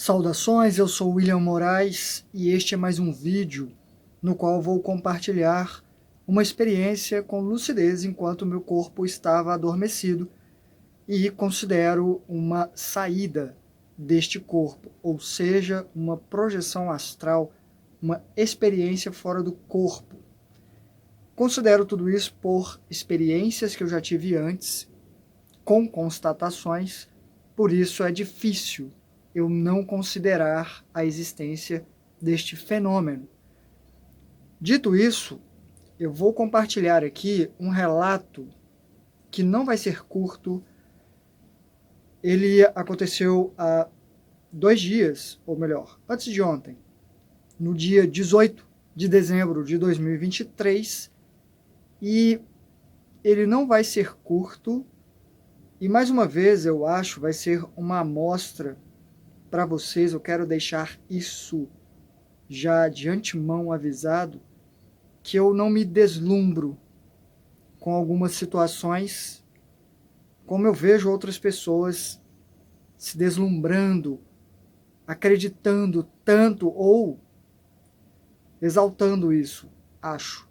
Saudações, eu sou William Moraes e este é mais um vídeo no qual vou compartilhar uma experiência com lucidez enquanto meu corpo estava adormecido e considero uma saída deste corpo, ou seja, uma projeção astral, uma experiência fora do corpo. Considero tudo isso por experiências que eu já tive antes, com constatações, por isso é difícil eu não considerar a existência deste fenômeno. Dito isso, eu vou compartilhar aqui um relato que não vai ser curto. Ele aconteceu há 2 dias, ou melhor, antes de ontem, no dia 18 de dezembro de 2023, e ele não vai ser curto, e mais uma vez eu acho vai ser uma amostra para vocês. Eu quero deixar isso já de antemão avisado, que eu não me deslumbro com algumas situações como eu vejo outras pessoas se deslumbrando, acreditando tanto ou exaltando isso, acho.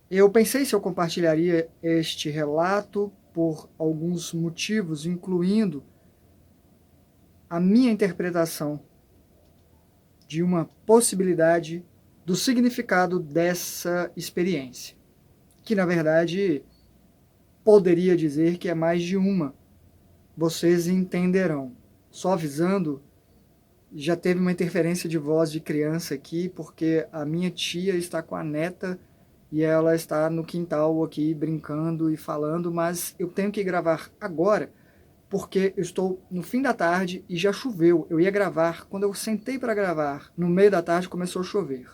Eu pensei se eu compartilharia este relato por alguns motivos, incluindo a minha interpretação de uma possibilidade do significado dessa experiência, que na verdade poderia dizer que é mais de uma. Vocês entenderão. Só avisando, já teve uma interferência de voz de criança aqui, porque a minha tia está com a neta e ela está no quintal aqui brincando e falando, mas eu tenho que gravar agora, porque eu estou no fim da tarde e já choveu. Eu ia gravar, quando eu sentei para gravar, no meio da tarde começou a chover.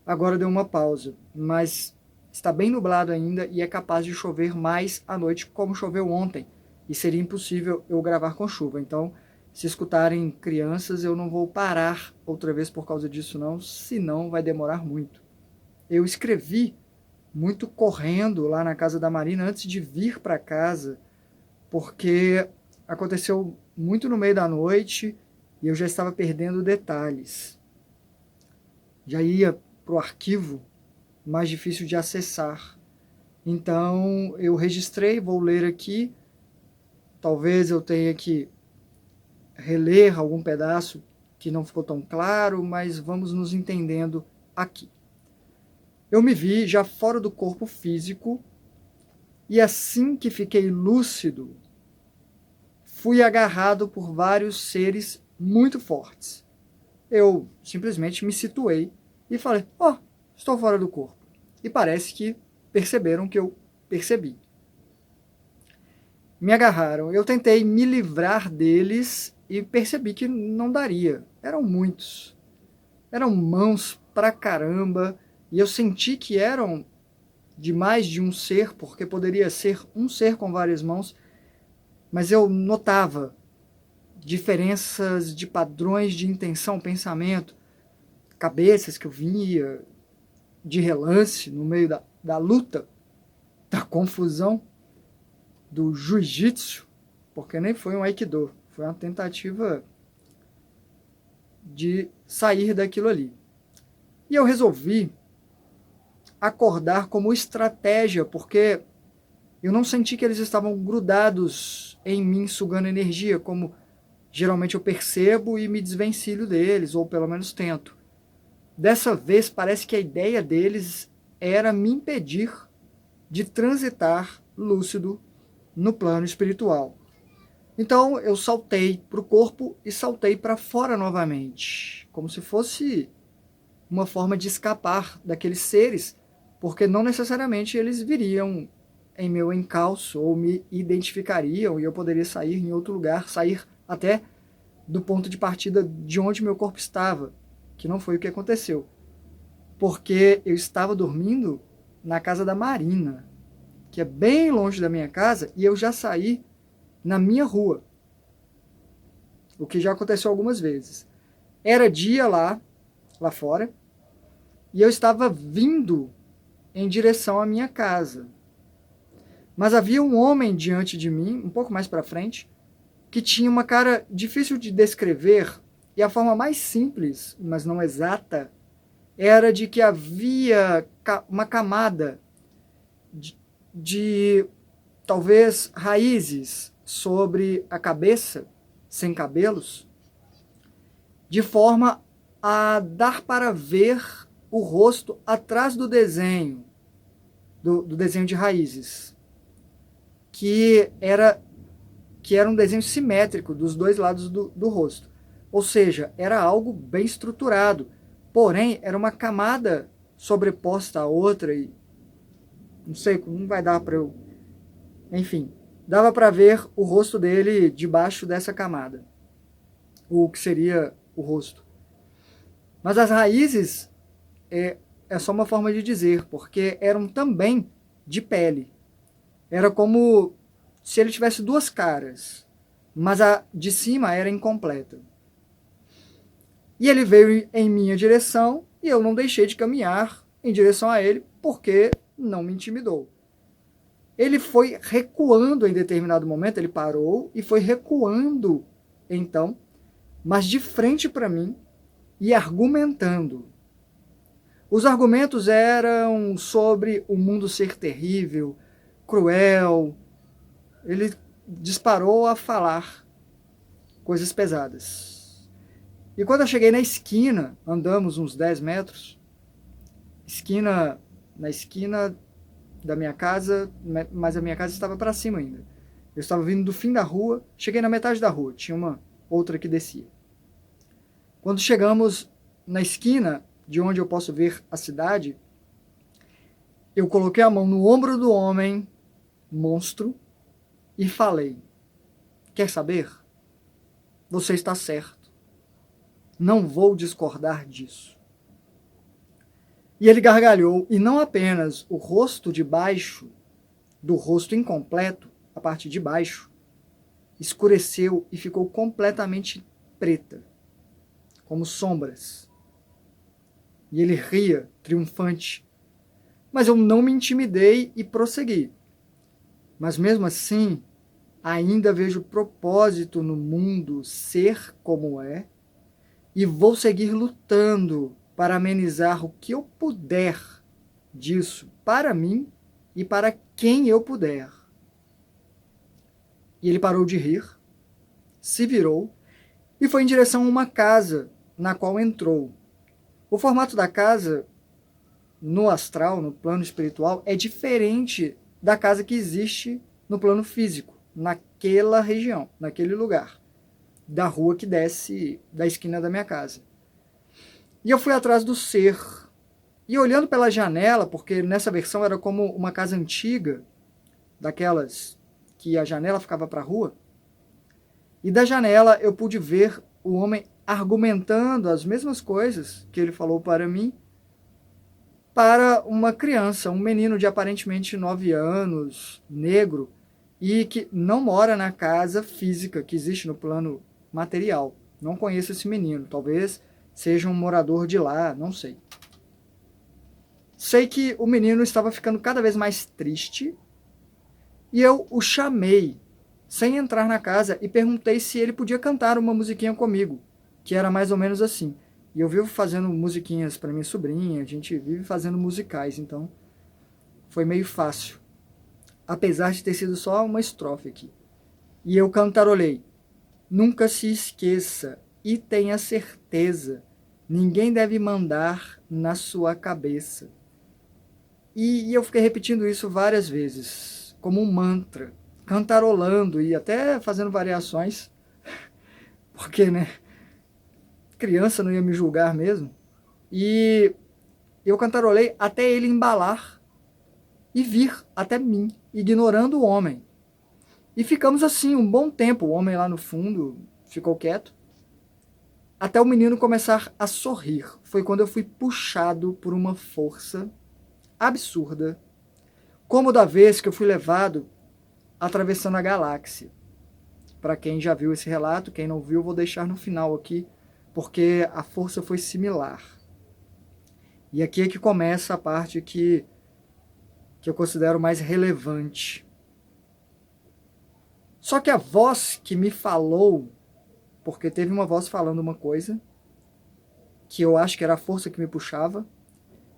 Agora deu uma pausa, mas está bem nublado ainda e é capaz de chover mais à noite, como choveu ontem, e seria impossível eu gravar com chuva. Então, se escutarem crianças, eu não vou parar outra vez por causa disso não, senão vai demorar muito. Eu escrevi muito correndo lá na casa da Marina antes de vir para casa, porque aconteceu muito no meio da noite e eu já estava perdendo detalhes. Já ia para o arquivo mais difícil de acessar. Então eu registrei, vou ler aqui. Talvez eu tenha que reler algum pedaço que não ficou tão claro, mas vamos nos entendendo aqui. Eu me vi já fora do corpo físico e assim que fiquei lúcido, fui agarrado por vários seres muito fortes. Eu simplesmente me situei e falei, estou fora do corpo. E parece que perceberam que eu percebi. Me agarraram. Eu tentei me livrar deles e percebi que não daria. Eram muitos. Eram mãos pra caramba. E eu senti que eram de mais de um ser, porque poderia ser um ser com várias mãos. Mas eu notava diferenças de padrões de intenção, pensamento, cabeças que eu via de relance no meio da luta, da confusão, do jiu-jitsu, porque nem foi um aikido, foi uma tentativa de sair daquilo ali. E eu resolvi acordar como estratégia, porque eu não senti que eles estavam grudados em mim, sugando energia, como geralmente eu percebo e me desvencilho deles, ou pelo menos tento. Dessa vez parece que a ideia deles era me impedir de transitar lúcido no plano espiritual. Então eu saltei para o corpo e saltei para fora novamente, como se fosse uma forma de escapar daqueles seres, porque não necessariamente eles viriam em meu encalço ou me identificariam e eu poderia sair em outro lugar, sair até do ponto de partida de onde meu corpo estava, que não foi o que aconteceu, porque eu estava dormindo na casa da Marina, que é bem longe da minha casa, e eu já saí na minha rua, o que já aconteceu algumas vezes. Era dia lá fora, e eu estava vindo em direção à minha casa. Mas havia um homem diante de mim, um pouco mais para frente, que tinha uma cara difícil de descrever, e a forma mais simples, mas não exata, era de que havia uma camada de talvez raízes sobre a cabeça, sem cabelos, de forma a dar para ver o rosto atrás do desenho, do desenho de raízes, que era um desenho simétrico dos dois lados do rosto. Ou seja, era algo bem estruturado, porém era uma camada sobreposta à outra e não sei, não vai dar para eu... Enfim, dava para ver o rosto dele debaixo dessa camada, o que seria o rosto. Mas as raízes é só uma forma de dizer, porque eram também de pele. Era como se ele tivesse duas caras, mas a de cima era incompleta. E ele veio em minha direção e eu não deixei de caminhar em direção a ele porque não me intimidou. Ele foi recuando em determinado momento, ele parou e foi recuando então, mas de frente para mim e argumentando. Os argumentos eram sobre o mundo ser terrível, cruel. Ele disparou a falar coisas pesadas. E quando eu cheguei na esquina, andamos uns 10 metros, na esquina da minha casa, mas a minha casa estava para cima ainda. Eu estava vindo do fim da rua, cheguei na metade da rua, tinha uma outra que descia. Quando chegamos na esquina, de onde eu posso ver a cidade, eu coloquei a mão no ombro do homem, monstro, e falei: quer saber? Você está certo. Não vou discordar disso. E ele gargalhou, e não apenas o rosto de baixo, do rosto incompleto, a parte de baixo, escureceu e ficou completamente preta, como sombras. E ele ria, triunfante. Mas eu não me intimidei e prossegui. Mas mesmo assim, ainda vejo propósito no mundo ser como é, e vou seguir lutando para amenizar o que eu puder disso para mim e para quem eu puder. E ele parou de rir, se virou e foi em direção a uma casa na qual entrou. O formato da casa, no astral, no plano espiritual, é diferente da casa que existe no plano físico, naquela região, naquele lugar, da rua que desce da esquina da minha casa. E eu fui atrás do ser. E olhando pela janela, porque nessa versão era como uma casa antiga, daquelas que a janela ficava para a rua, e da janela eu pude ver o homem argumentando as mesmas coisas que ele falou para mim, para uma criança, um menino de aparentemente 9 anos, negro, e que não mora na casa física que existe no plano material. Não conheço esse menino, talvez seja um morador de lá, não sei. Sei que o menino estava ficando cada vez mais triste e eu o chamei, sem entrar na casa, e perguntei se ele podia cantar uma musiquinha comigo, que era mais ou menos assim. E eu vivo fazendo musiquinhas para minha sobrinha, a gente vive fazendo musicais, então foi meio fácil. Apesar de ter sido só uma estrofe aqui. E eu cantarolei: nunca se esqueça e tenha certeza, ninguém deve mandar na sua cabeça. E eu fiquei repetindo isso várias vezes, como um mantra, cantarolando e até fazendo variações, porque, né, criança não ia me julgar mesmo. E eu cantarolei até ele embalar e vir até mim, ignorando o homem. E ficamos assim um bom tempo, o homem lá no fundo ficou quieto, até o menino começar a sorrir. Foi quando eu fui puxado por uma força absurda, como da vez que eu fui levado atravessando a galáxia. Para quem já viu esse relato, quem não viu, vou deixar no final aqui, porque a força foi similar. E aqui é que começa a parte que eu considero mais relevante. Só que a voz que me falou, porque teve uma voz falando uma coisa, que eu acho que era a força que me puxava,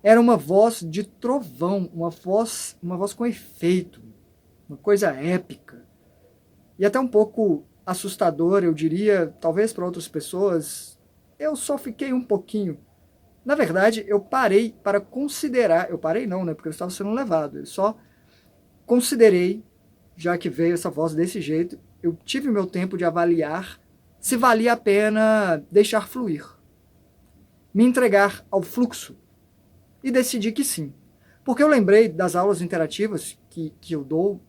era uma voz de trovão, uma voz com efeito, uma coisa épica. E até um pouco assustador, eu diria, talvez para outras pessoas. Eu só fiquei um pouquinho. Na verdade, eu parei para considerar. Eu parei não, né? Porque eu estava sendo levado. Eu só considerei, já que veio essa voz desse jeito, eu tive meu tempo de avaliar se valia a pena deixar fluir. Me entregar ao fluxo. E decidi que sim. Porque eu lembrei das aulas interativas que eu dou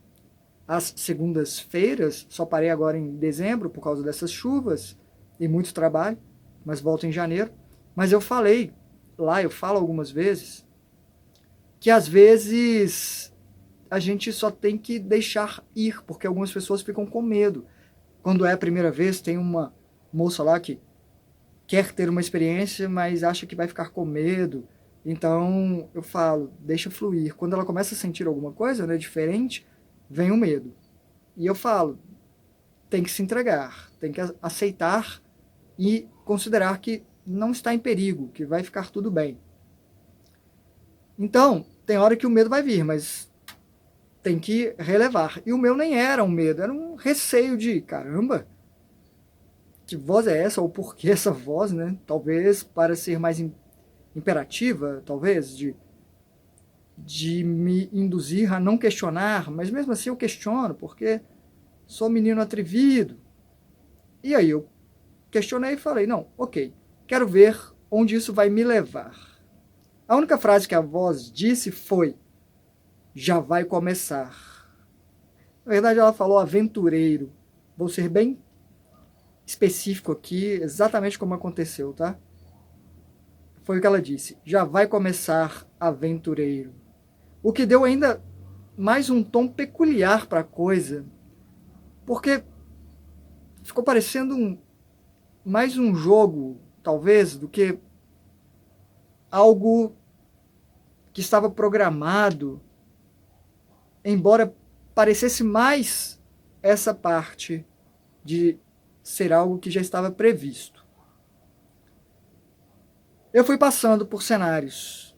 às segundas-feiras, só parei agora em dezembro por causa dessas chuvas e muito trabalho, mas volto em janeiro. Mas eu falei lá, eu falo algumas vezes, que às vezes a gente só tem que deixar ir, porque algumas pessoas ficam com medo. Quando é a primeira vez, tem uma moça lá que quer ter uma experiência, mas acha que vai ficar com medo. Então eu falo, deixa fluir. Quando ela começa a sentir alguma coisa, né, diferente, vem o medo. E eu falo, tem que se entregar, tem que aceitar e considerar que não está em perigo, que vai ficar tudo bem. Então, tem hora que o medo vai vir, mas tem que relevar. E o meu nem era um medo, era um receio de, caramba, que voz é essa? Ou por que essa voz, né? Talvez para ser mais imperativa, talvez, de me induzir a não questionar, mas mesmo assim eu questiono, porque sou menino atrevido. E aí eu questionei e falei, não, ok, quero ver onde isso vai me levar. A única frase que a voz disse foi, já vai começar. Na verdade ela falou aventureiro. Vou ser bem específico aqui, exatamente como aconteceu, tá? Foi o que ela disse, já vai começar aventureiro. O que deu ainda mais um tom peculiar para a coisa, porque ficou parecendo mais um jogo, talvez, do que algo que estava programado, embora parecesse mais essa parte de ser algo que já estava previsto. Eu fui passando por cenários.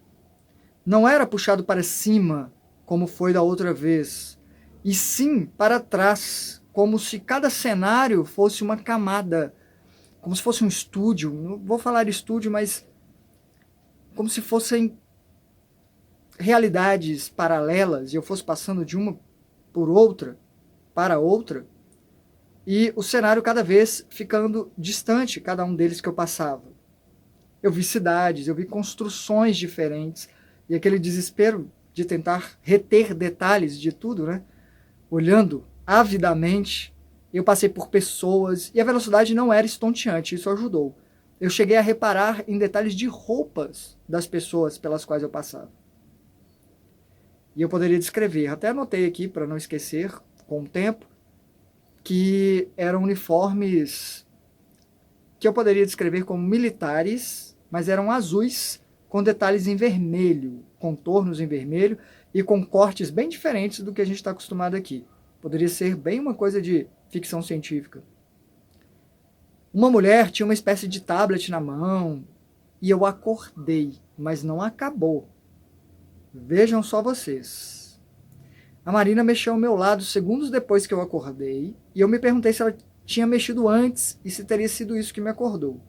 Não era puxado para cima, como foi da outra vez, e sim para trás, como se cada cenário fosse uma camada, como se fosse um estúdio. Não vou falar estúdio, mas como se fossem realidades paralelas, e eu fosse passando de uma por outra, para outra, e o cenário cada vez ficando distante, cada um deles que eu passava. Eu vi cidades, eu vi construções diferentes, e aquele desespero de tentar reter detalhes de tudo, né? Olhando avidamente, eu passei por pessoas, e a velocidade não era estonteante, isso ajudou. Eu cheguei a reparar em detalhes de roupas das pessoas pelas quais eu passava. E eu poderia descrever, até anotei aqui para não esquecer, com o tempo, que eram uniformes que eu poderia descrever como militares, mas eram azuis com detalhes em vermelho, contornos em vermelho e com cortes bem diferentes do que a gente está acostumado aqui. Poderia ser bem uma coisa de ficção científica. Uma mulher tinha uma espécie de tablet na mão e eu acordei, mas não acabou. Vejam só vocês. A Marina mexeu ao meu lado segundos depois que eu acordei e eu me perguntei se ela tinha mexido antes e se teria sido isso que me acordou,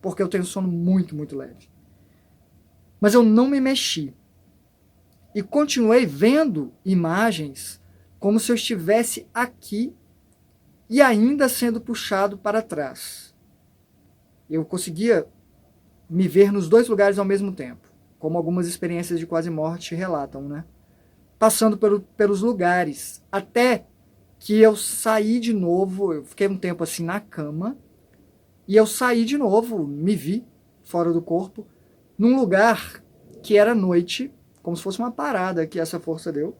porque eu tenho sono muito, muito leve. Mas eu não me mexi e continuei vendo imagens como se eu estivesse aqui e ainda sendo puxado para trás. Eu conseguia me ver nos dois lugares ao mesmo tempo, como algumas experiências de quase morte relatam, né? Passando pelos lugares, até que eu saí de novo, eu fiquei um tempo assim na cama, e eu saí de novo, me vi fora do corpo, num lugar que era noite, como se fosse uma parada que essa força deu.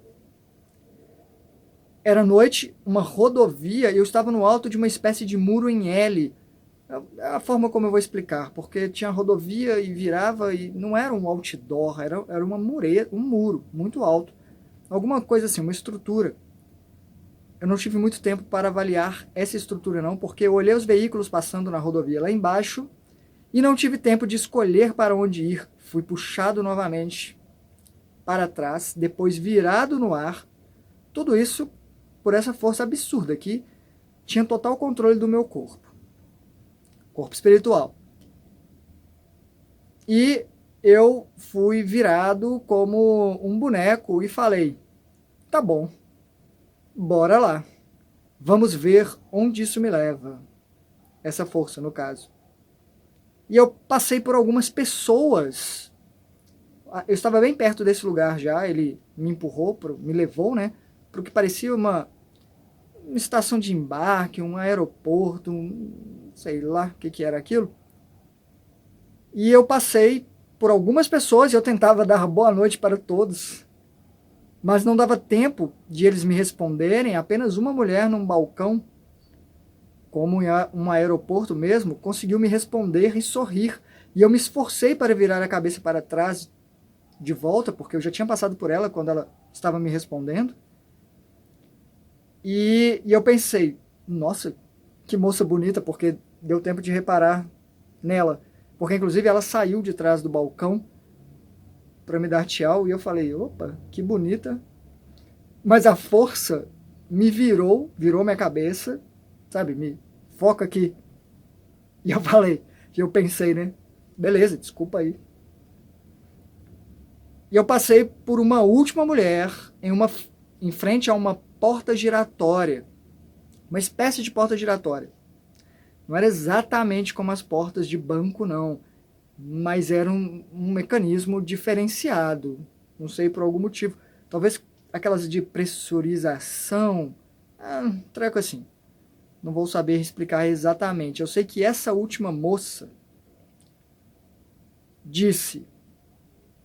Era noite, uma rodovia, e eu estava no alto de uma espécie de muro em L. É a forma como eu vou explicar, porque tinha rodovia e virava, e não era um outdoor, era uma mureta, um muro muito alto. Alguma coisa assim, uma estrutura. eu não tive muito tempo para avaliar essa estrutura não, porque eu olhei os veículos passando na rodovia lá embaixo e não tive tempo de escolher para onde ir. Fui puxado novamente para trás, depois virado no ar. Tudo isso por essa força absurda que tinha total controle do meu corpo. Corpo espiritual. E eu fui virado como um boneco e falei, tá bom, bora lá. Vamos ver onde isso me leva. Essa força, no caso. E eu passei por algumas pessoas. Eu estava bem perto desse lugar já, ele me empurrou, me levou, né, para o que parecia uma estação de embarque, um aeroporto, sei lá o que era aquilo. E eu passei por algumas pessoas e eu tentava dar boa noite para todos, mas não dava tempo de eles me responderem. Apenas uma mulher num balcão, como em um aeroporto mesmo, conseguiu me responder e sorrir. E eu me esforcei para virar a cabeça para trás de volta, porque eu já tinha passado por ela quando ela estava me respondendo. E eu pensei, nossa, que moça bonita, porque deu tempo de reparar nela. Porque, inclusive, ela saiu de trás do balcão para me dar tchau. E eu falei, opa, que bonita. Mas a força me virou minha cabeça, sabe? Me foca aqui. E eu falei, e eu pensei, né? Beleza, desculpa aí. E eu passei por uma última mulher em frente a uma porta giratória. Uma espécie de porta giratória. Não era exatamente como as portas de banco, não. Mas era um mecanismo diferenciado. Não sei por algum motivo. Talvez aquelas de pressurização. Um treco assim. Não vou saber explicar exatamente. Eu sei que essa última moça disse,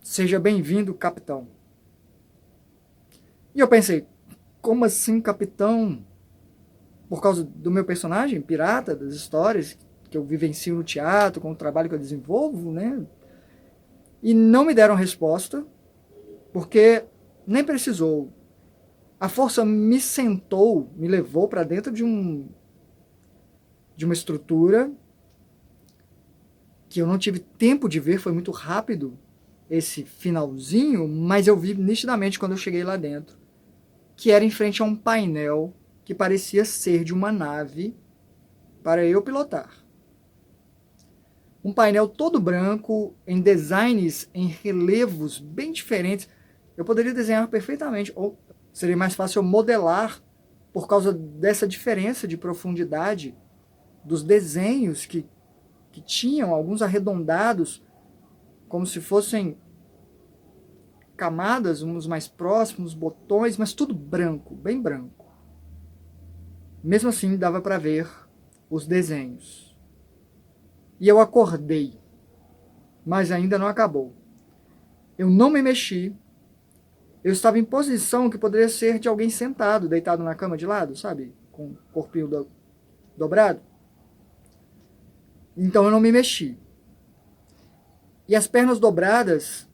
seja bem-vindo, capitão. E eu pensei, como assim, capitão? Por causa do meu personagem, pirata, das histórias que eu vivencio no teatro, com o trabalho que eu desenvolvo, né? E não me deram resposta, porque nem precisou. A força me sentou, me levou para dentro de uma estrutura que eu não tive tempo de ver, foi muito rápido esse finalzinho, mas eu vi nitidamente quando eu cheguei lá dentro, que era em frente a um painel que parecia ser de uma nave para eu pilotar. Um painel todo branco, em designs, em relevos bem diferentes. Eu poderia desenhar perfeitamente, ou seria mais fácil eu modelar por causa dessa diferença de profundidade dos desenhos que tinham, alguns arredondados, como se fossem camadas, uns mais próximos, botões, mas tudo branco, bem branco. Mesmo assim, dava para ver os desenhos. E eu acordei, mas ainda não acabou. Eu não me mexi. Eu estava em posição que poderia ser de alguém sentado, deitado na cama de lado, sabe? Com o corpinho dobrado. Então eu não me mexi. E as pernas dobradas,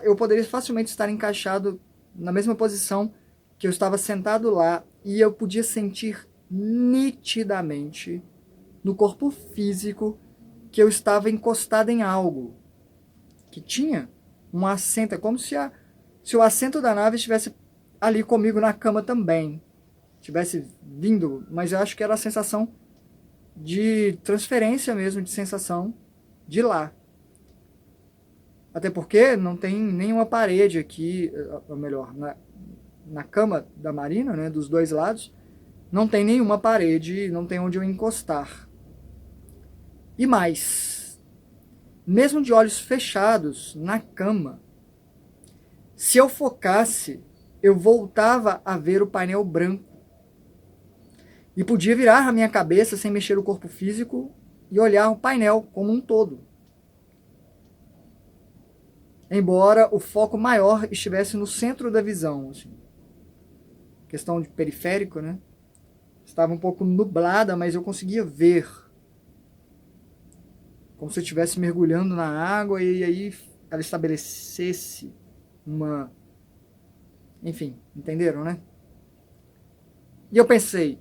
eu poderia facilmente estar encaixado na mesma posição que eu estava sentado lá, e eu podia sentir nitidamente no corpo físico que eu estava encostado em algo, que tinha um assento. É como se o assento da nave estivesse ali comigo na cama também, tivesse vindo, mas eu acho que era a sensação de transferência mesmo, de sensação de lá. Até porque não tem nenhuma parede aqui, ou melhor, na cama da Marina, né, dos dois lados, não tem nenhuma parede, não tem onde eu encostar. E mais, mesmo de olhos fechados, na cama, se eu focasse, eu voltava a ver o painel branco. E podia virar a minha cabeça sem mexer o corpo físico e olhar o painel como um todo. Embora o foco maior estivesse no centro da visão. Assim. Questão de periférico, né? Estava um pouco nublada, mas eu conseguia ver. Como se eu estivesse mergulhando na água e aí ela estabelecesse Enfim, entenderam, né? E eu pensei,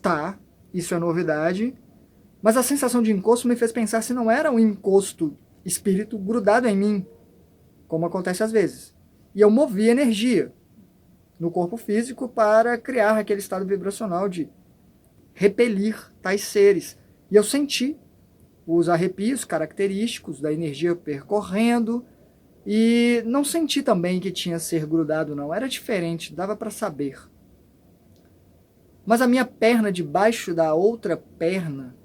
tá, isso é novidade, mas a sensação de encosto me fez pensar se não era um encosto espírito grudado em mim, como acontece às vezes. E eu movi energia no corpo físico para criar aquele estado vibracional de repelir tais seres. E eu senti os arrepios característicos da energia percorrendo e não senti também que tinha ser grudado, não. Era diferente, dava para saber. Mas a minha perna debaixo da outra perna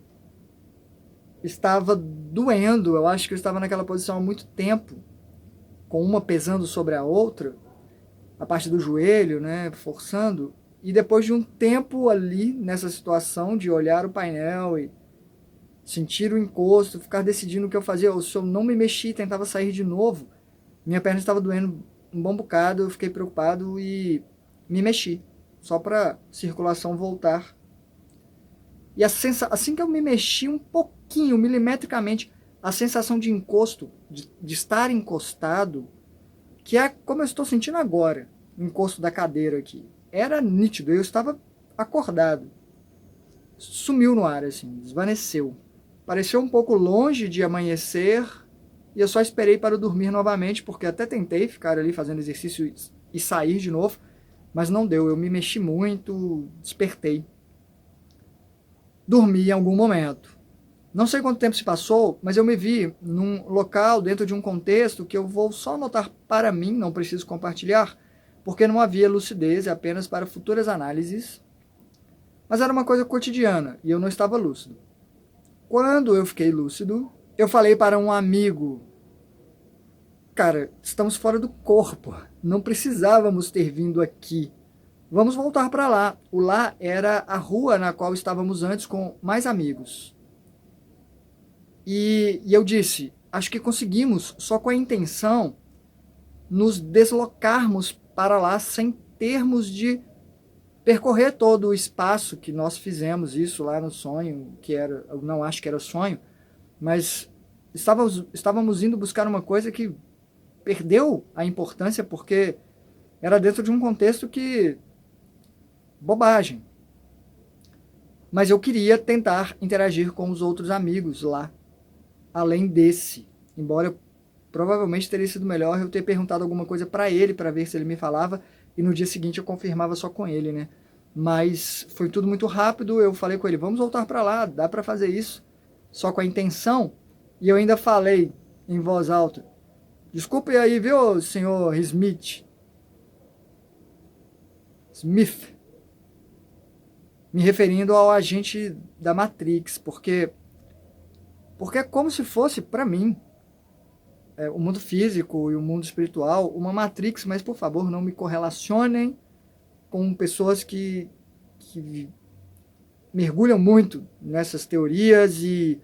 estava doendo. Eu acho que eu estava naquela posição há muito tempo, com uma pesando sobre a outra, a parte do joelho, né, forçando. E depois de um tempo ali, nessa situação de olhar o painel e sentir o encosto, ficar decidindo o que eu fazia, ou se eu não me mexi e tentava sair de novo, minha perna estava doendo um bom bocado, eu fiquei preocupado e me mexi, só para circulação voltar. E assim que eu me mexi um pouquinho, milimetricamente, a sensação de encosto, de estar encostado, que é como eu estou sentindo agora, o encosto da cadeira aqui, era nítido, eu estava acordado. Sumiu no ar, assim, desvaneceu. Pareceu um pouco longe de amanhecer e eu só esperei para dormir novamente, porque até tentei ficar ali fazendo exercício e sair de novo, mas não deu, eu me mexi muito, despertei. Dormi em algum momento. Não sei quanto tempo se passou, mas eu me vi num local, dentro de um contexto, que eu vou só anotar para mim, não preciso compartilhar, porque não havia lucidez, é apenas para futuras análises. Mas era uma coisa cotidiana, e eu não estava lúcido. Quando eu fiquei lúcido, eu falei para um amigo, cara, estamos fora do corpo, não precisávamos ter vindo aqui. Vamos voltar para lá. O lá era a rua na qual estávamos antes com mais amigos. E eu disse, acho que conseguimos só com a intenção nos deslocarmos para lá sem termos de percorrer todo o espaço que nós fizemos isso lá no sonho, que era, eu não acho que era sonho, mas estávamos indo buscar uma coisa que perdeu a importância porque era dentro de um contexto que bobagem. Mas eu queria tentar interagir com os outros amigos lá, além desse, embora provavelmente teria sido melhor eu ter perguntado alguma coisa para ele, para ver se ele me falava, e no dia seguinte eu confirmava só com ele, né? Mas foi tudo muito rápido, eu falei com ele, vamos voltar para lá, dá para fazer isso, só com a intenção, e eu ainda falei em voz alta, desculpe aí, viu, senhor Smith, me referindo ao agente da Matrix, porque é como se fosse, para mim, o mundo físico e o mundo espiritual, uma Matrix, mas por favor não me correlacionem com pessoas que mergulham muito nessas teorias e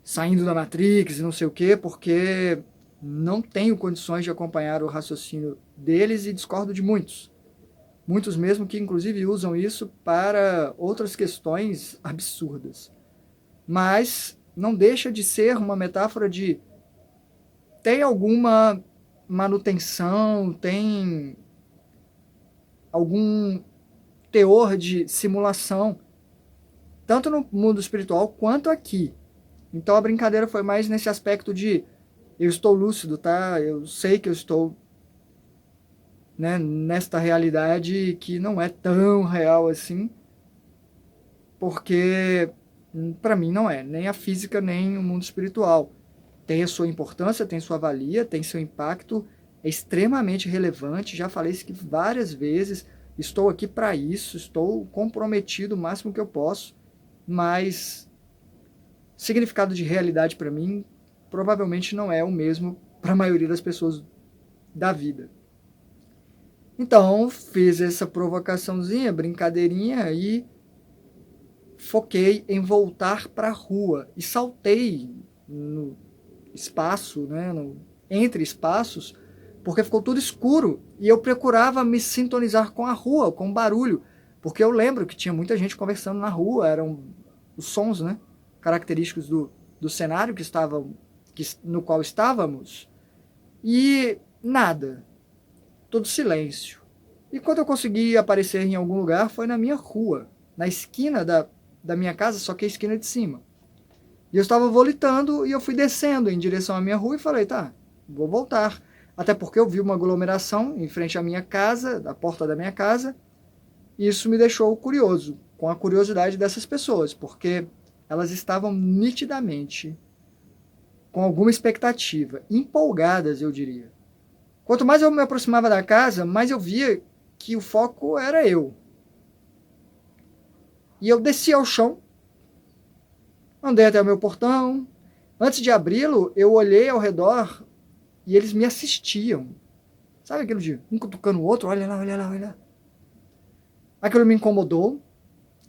saindo da Matrix e não sei o quê, porque não tenho condições de acompanhar o raciocínio deles e discordo de muitos. Muitos mesmo que inclusive usam isso para outras questões absurdas. Mas não deixa de ser uma metáfora de tem alguma manutenção, tem algum teor de simulação, tanto no mundo espiritual quanto aqui. Então a brincadeira foi mais nesse aspecto de eu estou lúcido, tá? Eu sei que eu estou, né, nesta realidade que não é tão real assim, porque para mim não é, nem a física nem o mundo espiritual. Tem a sua importância, tem sua valia, tem seu impacto, é extremamente relevante, já falei isso aqui várias vezes, estou aqui para isso, estou comprometido o máximo que eu posso, mas significado de realidade para mim provavelmente não é o mesmo para a maioria das pessoas da vida. Então, fiz essa provocaçãozinha, brincadeirinha e foquei em voltar para a rua e saltei no espaço, né, entre espaços, porque ficou tudo escuro e eu procurava me sintonizar com a rua, com o barulho, porque eu lembro que tinha muita gente conversando na rua, eram os sons, né, característicos do cenário no qual estávamos, e nada. todo silêncio. E quando eu consegui aparecer em algum lugar, foi na minha rua, na esquina da minha casa, só que a esquina de cima. E eu estava volitando e eu fui descendo em direção à minha rua e falei, tá, vou voltar. Até porque eu vi uma aglomeração em frente à minha casa, da porta da minha casa, e isso me deixou curioso, com a curiosidade dessas pessoas, porque elas estavam nitidamente com alguma expectativa, empolgadas, eu diria. Quanto mais eu me aproximava da casa, mais eu via que o foco era eu. E eu desci ao chão, andei até o meu portão. Antes de abri-lo, eu olhei ao redor e eles me assistiam. Sabe aquilo de um cutucando o outro? Olha lá, olha lá, olha lá. Aquilo me incomodou,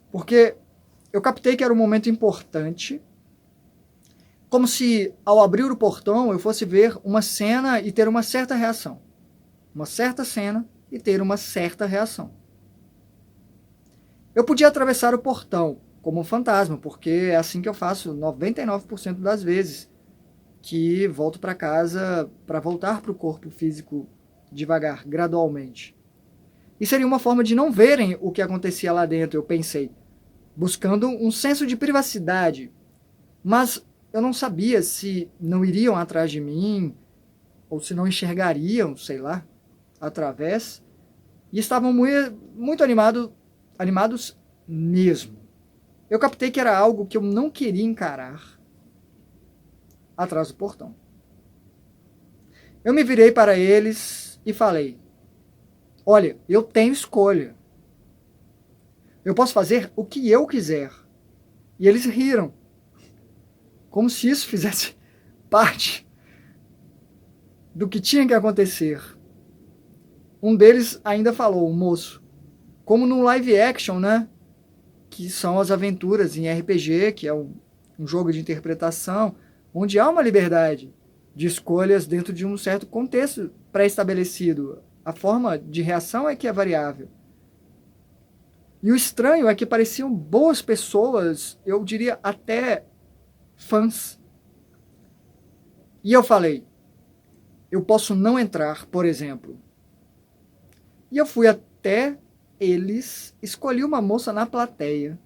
porque eu captei que era um momento importante, como se ao abrir o portão eu fosse ver uma cena e ter uma certa reação. Uma certa cena e ter uma certa reação. Eu podia atravessar o portão como um fantasma, porque é assim que eu faço 99% das vezes que volto para casa para voltar para o corpo físico devagar, gradualmente. E seria uma forma de não verem o que acontecia lá dentro, eu pensei, buscando um senso de privacidade. Mas eu não sabia se não iriam atrás de mim, ou se não enxergariam, sei lá, através, e estavam muito animados mesmo. Eu captei que era algo que eu não queria encarar atrás do portão. Eu me virei para eles e falei, olha, eu tenho escolha. Eu posso fazer o que eu quiser. E eles riram, como se isso fizesse parte do que tinha que acontecer. Um deles ainda falou, o moço, como num live action, né? Que são as aventuras em RPG, que é um jogo de interpretação, onde há uma liberdade de escolhas dentro de um certo contexto pré-estabelecido. A forma de reação é que é variável. E o estranho é que pareciam boas pessoas, eu diria até fãs. E eu falei, eu posso não entrar, por exemplo. E eu fui até eles, escolhi uma moça na plateia,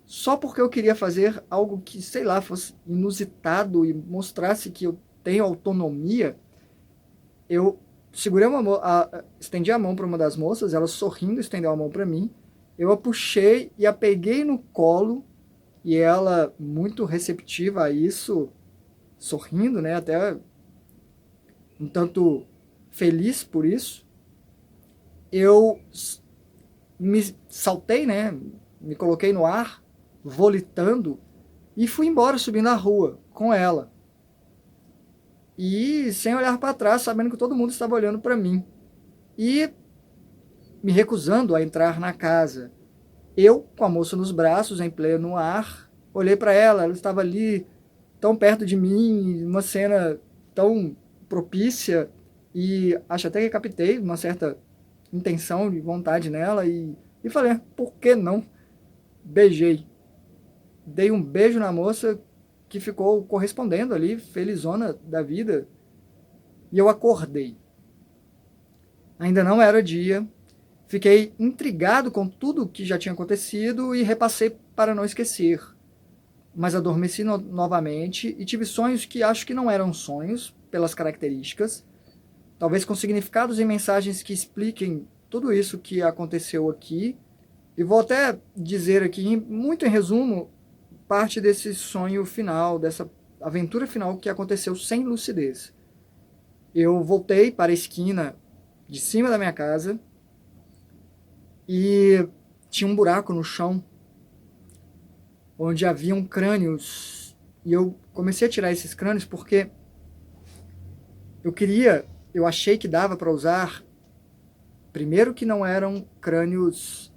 só porque eu queria fazer algo que, sei lá, fosse inusitado e mostrasse que eu tenho autonomia. Eu segurei estendi a mão para uma das moças, ela sorrindo estendeu a mão para mim, eu a puxei e a peguei no colo, e ela, muito receptiva a isso, sorrindo, né, até um tanto feliz por isso, eu me saltei, né, me coloquei no ar, volitando, e fui embora subindo a rua com ela. E sem olhar para trás, sabendo que todo mundo estava olhando para mim. E me recusando a entrar na casa. Eu, com a moça nos braços, em pleno ar, olhei para ela, ela estava ali, tão perto de mim, uma cena tão propícia, e acho até que captei uma certa intenção de vontade nela, e falei, por que não? Beijei. Dei um beijo na moça, que ficou correspondendo ali, felizona da vida, e eu acordei. Ainda não era dia, fiquei intrigado com tudo que já tinha acontecido e repassei para não esquecer. Mas adormeci novamente e tive sonhos que acho que não eram sonhos, pelas características, talvez com significados e mensagens que expliquem tudo isso que aconteceu aqui. E vou até dizer aqui, muito em resumo, parte desse sonho final, dessa aventura final que aconteceu sem lucidez. Eu voltei para a esquina de cima da minha casa e tinha um buraco no chão onde haviam crânios, e eu comecei a tirar esses crânios porque eu achei que dava para usar, primeiro que não eram crânios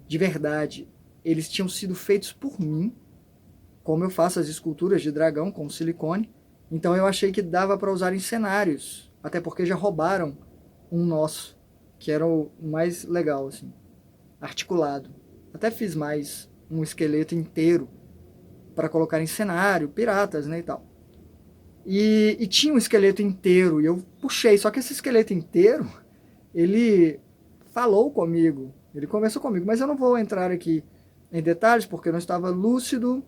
de verdade, eles tinham sido feitos por mim, como eu faço as esculturas de dragão com silicone, então eu achei que dava para usar em cenários, até porque já roubaram um nosso, que era o mais legal, assim, articulado. Até fiz mais um esqueleto inteiro para colocar em cenário, piratas, né, e tal. E tinha um esqueleto inteiro, e eu puxei, só que esse esqueleto inteiro, ele falou comigo, ele conversou comigo, mas eu não vou entrar aqui em detalhes porque eu não estava lúcido,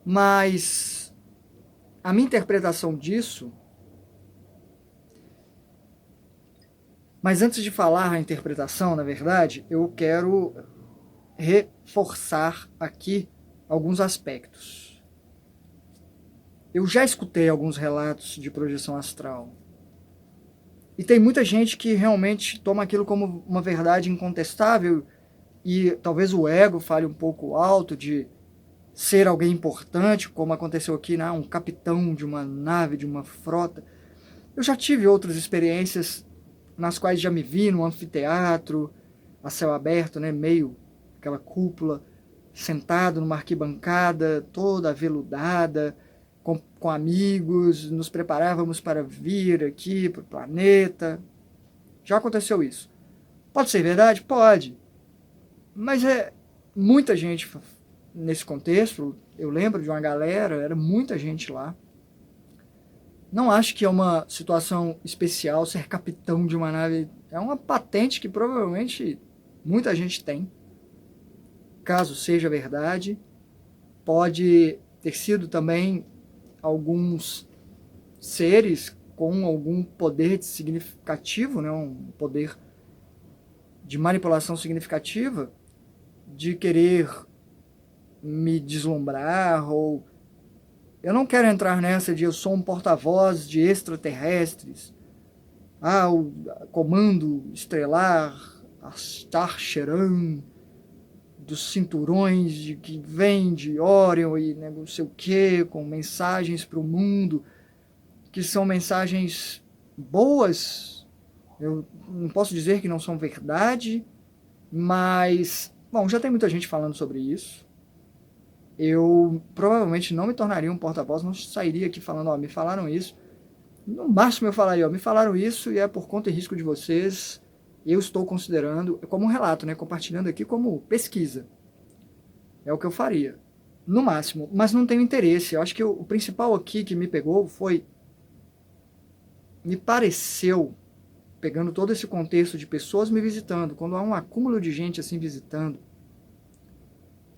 mas a minha interpretação disso... Mas antes de falar a interpretação, na verdade, eu quero reforçar aqui alguns aspectos. Eu já escutei alguns relatos de projeção astral. E tem muita gente que realmente toma aquilo como uma verdade incontestável e talvez o ego fale um pouco alto de ser alguém importante, como aconteceu aqui, né? Um capitão de uma nave, de uma frota. Eu já tive outras experiências nas quais já me vi no anfiteatro, a céu aberto, né, meio aquela cúpula, sentado numa arquibancada toda aveludada, com amigos, nos preparávamos para vir aqui para o planeta. Já aconteceu isso. Pode ser verdade? Pode. Mas é muita gente nesse contexto. Eu lembro de uma galera, era muita gente lá. Não acho que é uma situação especial ser capitão de uma nave. É uma patente que provavelmente muita gente tem. Caso seja verdade, pode ter sido também alguns seres com algum poder significativo, né? Um poder de manipulação significativa, de querer me deslumbrar ou... Eu não quero entrar nessa de eu sou um porta-voz de extraterrestres. O comando estelar, Star Sheran, dos cinturões que vem de Orion e não sei o que, com mensagens para o mundo, que são mensagens boas. Eu não posso dizer que não são verdade, mas... Bom, já tem muita gente falando sobre isso. Eu provavelmente não me tornaria um porta-voz, não sairia aqui falando, me falaram isso. No máximo eu falaria, me falaram isso e é por conta e risco de vocês, eu estou considerando, como um relato, né, compartilhando aqui como pesquisa. É o que eu faria, no máximo, mas não tenho interesse. Eu acho que o principal aqui que me pegou foi, me pareceu, pegando todo esse contexto de pessoas me visitando, quando há um acúmulo de gente assim visitando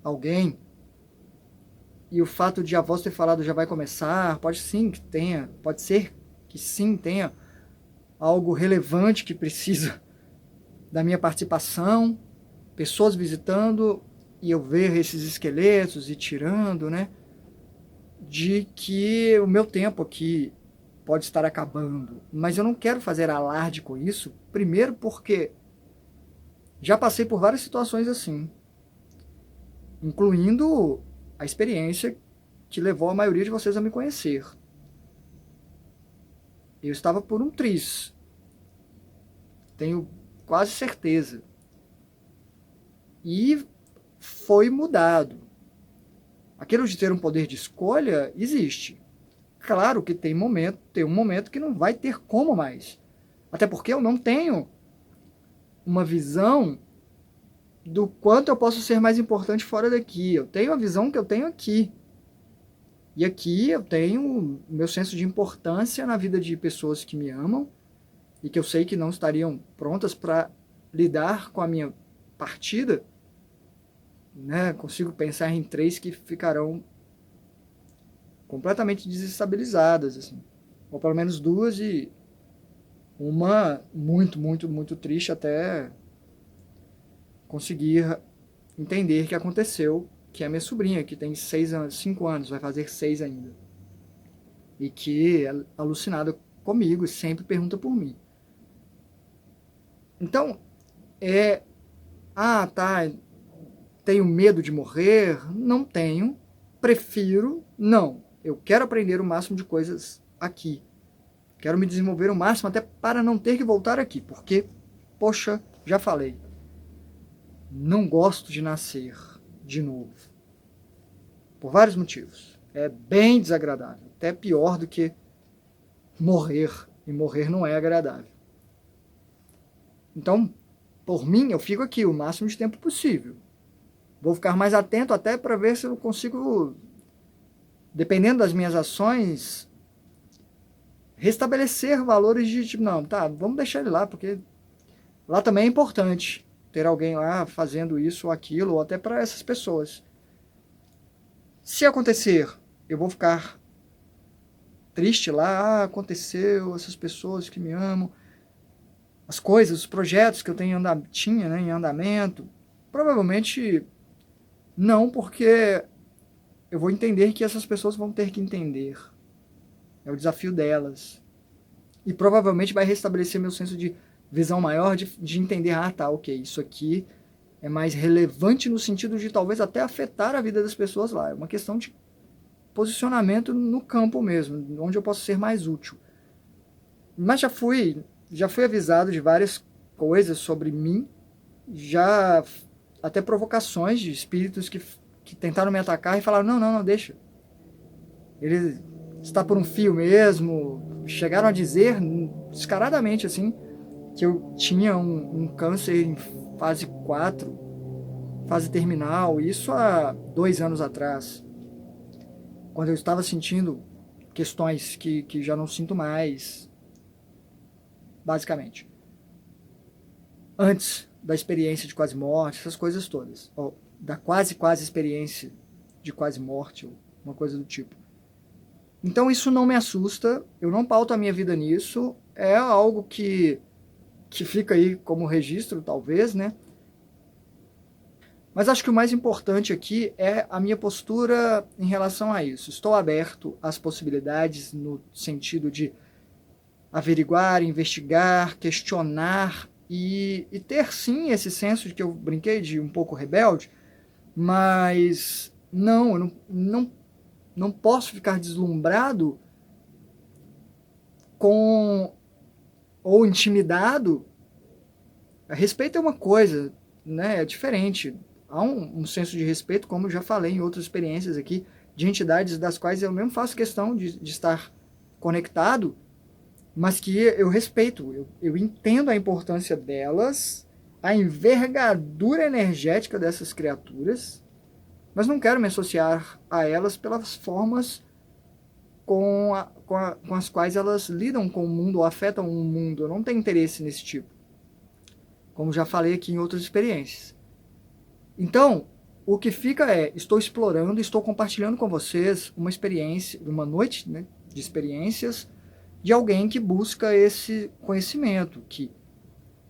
alguém, e o fato de a voz ter falado já vai começar, pode ser que sim tenha algo relevante que precisa da minha participação, pessoas visitando e eu ver esses esqueletos e tirando, né? De que o meu tempo aqui pode estar acabando. Mas eu não quero fazer alarde com isso, primeiro porque já passei por várias situações assim, incluindo a experiência que levou a maioria de vocês a me conhecer. Eu estava por um triz. Tenho quase certeza. E foi mudado. Aquilo de ter um poder de escolha existe. Claro que tem um momento que não vai ter como mais. Até porque eu não tenho uma visão do quanto eu posso ser mais importante fora daqui. Eu tenho a visão que eu tenho aqui. E aqui eu tenho o meu senso de importância na vida de pessoas que me amam e que eu sei que não estariam prontas para lidar com a minha partida. Né? Consigo pensar em 3 que ficarão completamente desestabilizadas, assim. Ou pelo menos 2 e uma muito, muito, muito triste até conseguir entender que aconteceu, que é a minha sobrinha, que tem 5 anos, vai fazer 6 ainda. E que é alucinada comigo, sempre pergunta por mim. Então, tenho medo de morrer? Não tenho. Prefiro não. Eu quero aprender o máximo de coisas aqui. Quero me desenvolver o máximo até para não ter que voltar aqui. Porque, poxa, já falei. Não gosto de nascer de novo. Por vários motivos. É bem desagradável. Até pior do que morrer. E morrer não é agradável. Então, por mim, eu fico aqui o máximo de tempo possível. Vou ficar mais atento até para ver se eu consigo, dependendo das minhas ações, restabelecer valores de tipo, não, tá, vamos deixar ele lá, porque Lá também é importante ter alguém lá fazendo isso ou aquilo, ou até para essas pessoas. Se acontecer, eu vou ficar triste lá, aconteceu, essas pessoas que me amam, as coisas, os projetos que eu tinha, né, em andamento. Provavelmente não, porque eu vou entender que essas pessoas vão ter que entender. É o desafio delas. E provavelmente vai restabelecer meu senso de visão maior, de entender, tá, ok, isso aqui é mais relevante no sentido de talvez até afetar a vida das pessoas lá. É uma questão de posicionamento no campo mesmo, onde eu posso ser mais útil. Mas já fui avisado de várias coisas sobre mim, já até provocações de espíritos que tentaram me atacar e falaram, não, deixa. Ele está por um fio mesmo. Chegaram a dizer descaradamente assim que eu tinha um câncer em fase 4, fase terminal, isso há 2 anos atrás, quando eu estava sentindo questões que já não sinto mais, basicamente. Antes da experiência de quase morte, essas coisas todas. Ou da quase experiência de quase morte, ou uma coisa do tipo. Então isso não me assusta, eu não pauto a minha vida nisso, é algo que fica aí como registro, talvez, né? Mas acho que o mais importante aqui é a minha postura em relação a isso. Estou aberto às possibilidades no sentido de averiguar, investigar, questionar e ter sim esse senso de que eu brinquei de um pouco rebelde, mas eu não posso ficar deslumbrado ou intimidado. Respeito é uma coisa, né? É diferente. Há um senso de respeito, como eu já falei em outras experiências aqui, de entidades das quais eu mesmo faço questão de estar conectado, mas que eu respeito, eu entendo a importância delas, a envergadura energética dessas criaturas, mas não quero me associar a elas pelas formas com as quais elas lidam com o mundo ou afetam o mundo. Eu não tenho interesse nesse tipo, como já falei aqui em outras experiências. Então, o que fica estou explorando, estou compartilhando com vocês uma experiência, uma noite, né, de experiências de alguém que busca esse conhecimento, que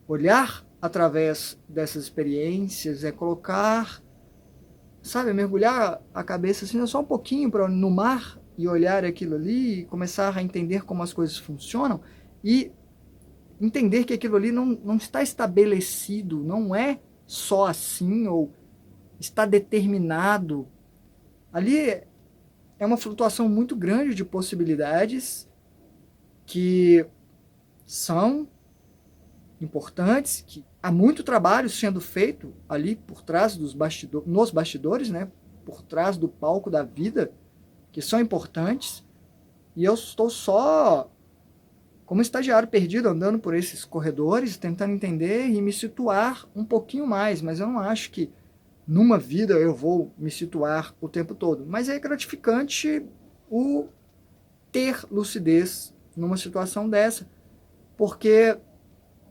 olhar através dessas experiências é colocar, sabe, mergulhar a cabeça assim, só um pouquinho no mar e olhar aquilo ali e começar a entender como as coisas funcionam e entender que aquilo ali não está estabelecido, não é só assim ou está determinado. Ali é uma flutuação muito grande de possibilidades que são importantes, que há muito trabalho sendo feito ali por trás nos bastidores, né, por trás do palco da vida, que são importantes, e eu estou só como estagiário perdido, andando por esses corredores, tentando entender e me situar um pouquinho mais, mas eu não acho que numa vida eu vou me situar o tempo todo. Mas é gratificante o ter lucidez numa situação dessa, porque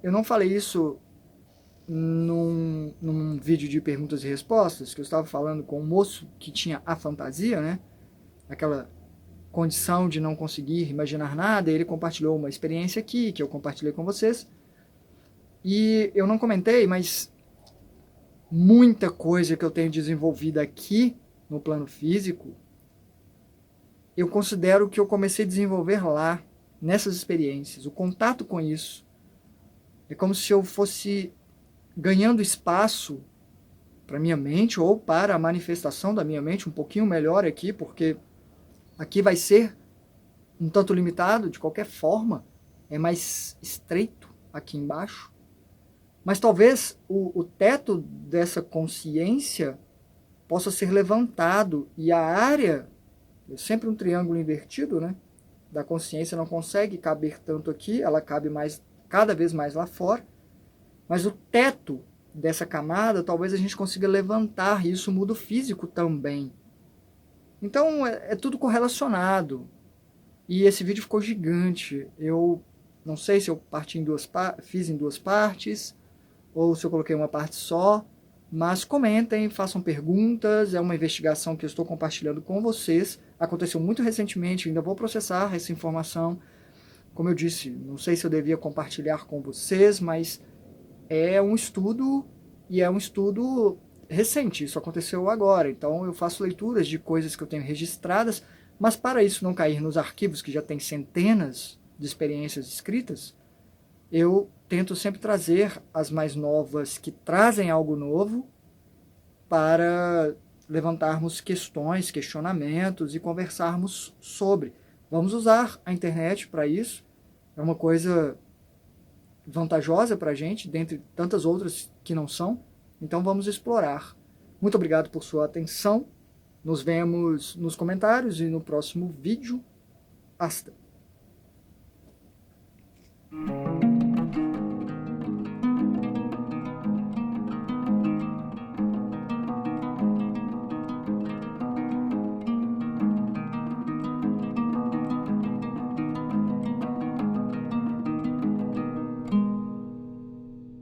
eu não falei isso num vídeo de perguntas e respostas, que eu estava falando com um moço que tinha a fantasia, né? Aquela condição de não conseguir imaginar nada, ele compartilhou uma experiência aqui, que eu compartilhei com vocês, e eu não comentei, mas muita coisa que eu tenho desenvolvido aqui no plano físico, eu considero que eu comecei a desenvolver lá, nessas experiências. O contato com isso é como se eu fosse ganhando espaço para minha mente ou para a manifestação da minha mente um pouquinho melhor aqui, porque aqui vai ser um tanto limitado de qualquer forma, é mais estreito aqui embaixo. Mas talvez o teto dessa consciência possa ser levantado e a área, é sempre um triângulo invertido, né? Da consciência não consegue caber tanto aqui, ela cabe cada vez mais lá fora, mas o teto dessa camada talvez a gente consiga levantar, e isso muda o físico também. Então é tudo correlacionado, e esse vídeo ficou gigante. Eu não sei se eu fiz em 2 partes, ou se eu coloquei uma parte só, mas comentem, façam perguntas, é uma investigação que eu estou compartilhando com vocês, aconteceu muito recentemente, ainda vou processar essa informação, como eu disse, não sei se eu devia compartilhar com vocês, mas é um estudo, e é um estudo recente, isso aconteceu agora, então eu faço leituras de coisas que eu tenho registradas, mas para isso não cair nos arquivos que já tem centenas de experiências escritas, eu tento sempre trazer as mais novas que trazem algo novo para levantarmos questões, questionamentos e conversarmos sobre. Vamos usar a internet para isso, é uma coisa vantajosa para a gente, dentre tantas outras que não são, então vamos explorar. Muito obrigado por sua atenção, nos vemos nos comentários e no próximo vídeo. Hasta!